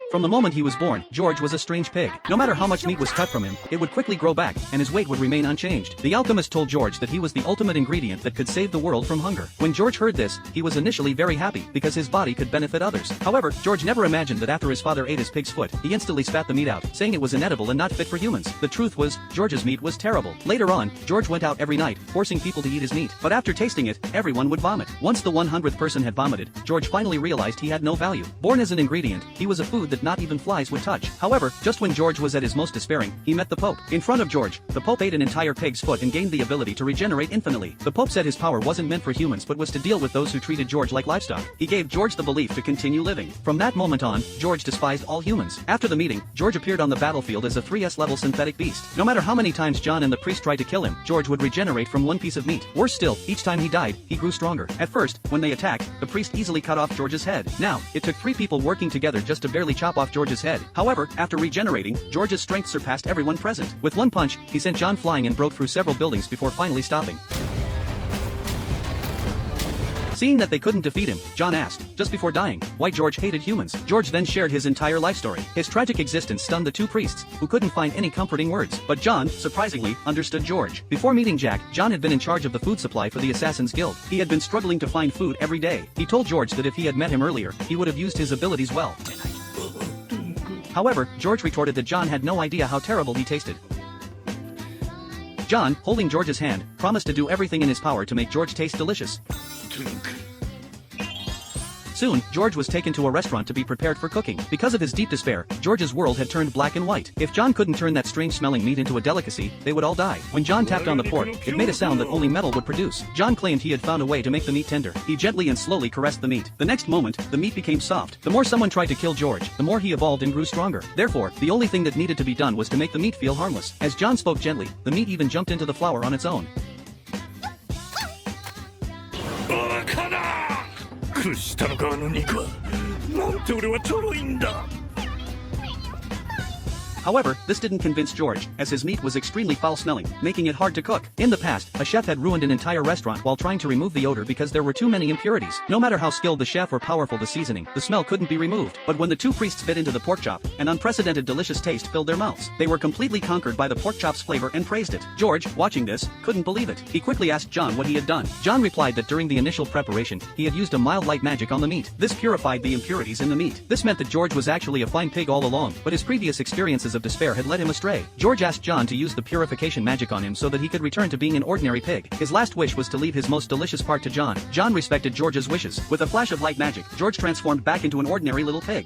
From the moment he was born, George was a strange pig. No matter how much meat was cut from him, it would quickly grow back, and his weight would remain unchanged. The alchemist told George that he was the ultimate ingredient that could save the world from hunger. When George heard this, he was initially very happy, because his body could benefit others. However, George never imagined that after his father ate his pig's foot, he instantly spat the meat out, saying it was inedible and not fit for humans. The truth was, George's meat was terrible. Later on, George went out every night, forcing people to eat his meat. But after tasting it, everyone would vomit. Once the 100th person had vomited, George finally realized he had no value. Born as an ingredient, he was a food that not even flies would touch. However, just when George was at his most despairing, he met the Pope. In front of George, the Pope ate an entire pig's foot and gained the ability to regenerate infinitely. The Pope said his power wasn't meant for humans but was to deal with those who treated George like livestock. He gave George the belief to continue living. From that moment on, George despised all humans. After the meeting, George appeared on the battlefield as a 3S level synthetic beast. No matter how many times John and the priest tried to kill him, George would regenerate from one piece of meat. Worse still, each time he died, he grew stronger. At first, when they attacked, the priest easily cut off George's head. Now, it took 3 people working together just to barely chop off George's head. However, after regenerating, George's strength surpassed everyone present. With one punch, he sent John flying and broke through several buildings before finally stopping. Seeing that they couldn't defeat him, John asked, just before dying, why George hated humans. George then shared his entire life story. His tragic existence stunned the 2 priests, who couldn't find any comforting words. But John, surprisingly, understood George. Before meeting Jack, John had been in charge of the food supply for the Assassin's Guild. He had been struggling to find food every day. He told George that if he had met him earlier, he would have used his abilities well. However, George retorted that John had no idea how terrible he tasted. John, holding George's hand, promised to do everything in his power to make George taste delicious. Soon, George was taken to a restaurant to be prepared for cooking. Because of his deep despair, George's world had turned black and white. If John couldn't turn that strange-smelling meat into a delicacy, they would all die. When John tapped on the pork, it made a sound that only metal would produce. John claimed he had found a way to make the meat tender. He gently and slowly caressed the meat. The next moment, the meat became soft. The more someone tried to kill George, the more he evolved and grew stronger. Therefore, the only thing that needed to be done was to make the meat feel harmless. As John spoke gently, the meat even jumped into the flour on its own. バカな屈したのかあの肉はなんて俺はちょろいんだ However, this didn't convince George, as his meat was extremely foul-smelling, making it hard to cook. In the past, a chef had ruined an entire restaurant while trying to remove the odor because there were too many impurities. No matter how skilled the chef or powerful the seasoning, the smell couldn't be removed. But when the 2 priests bit into the pork chop, an unprecedented delicious taste filled their mouths. They were completely conquered by the pork chop's flavor and praised it. George, watching this, couldn't believe it. He quickly asked John what he had done. John replied that during the initial preparation, he had used a mild light magic on the meat. This purified the impurities in the meat. This meant that George was actually a fine pig all along, but his previous experiences of despair had led him astray. George asked John to use the purification magic on him so that he could return to being an ordinary pig. His last wish was to leave his most delicious part to John. John respected George's wishes. With a flash of light magic, George transformed back into an ordinary little pig.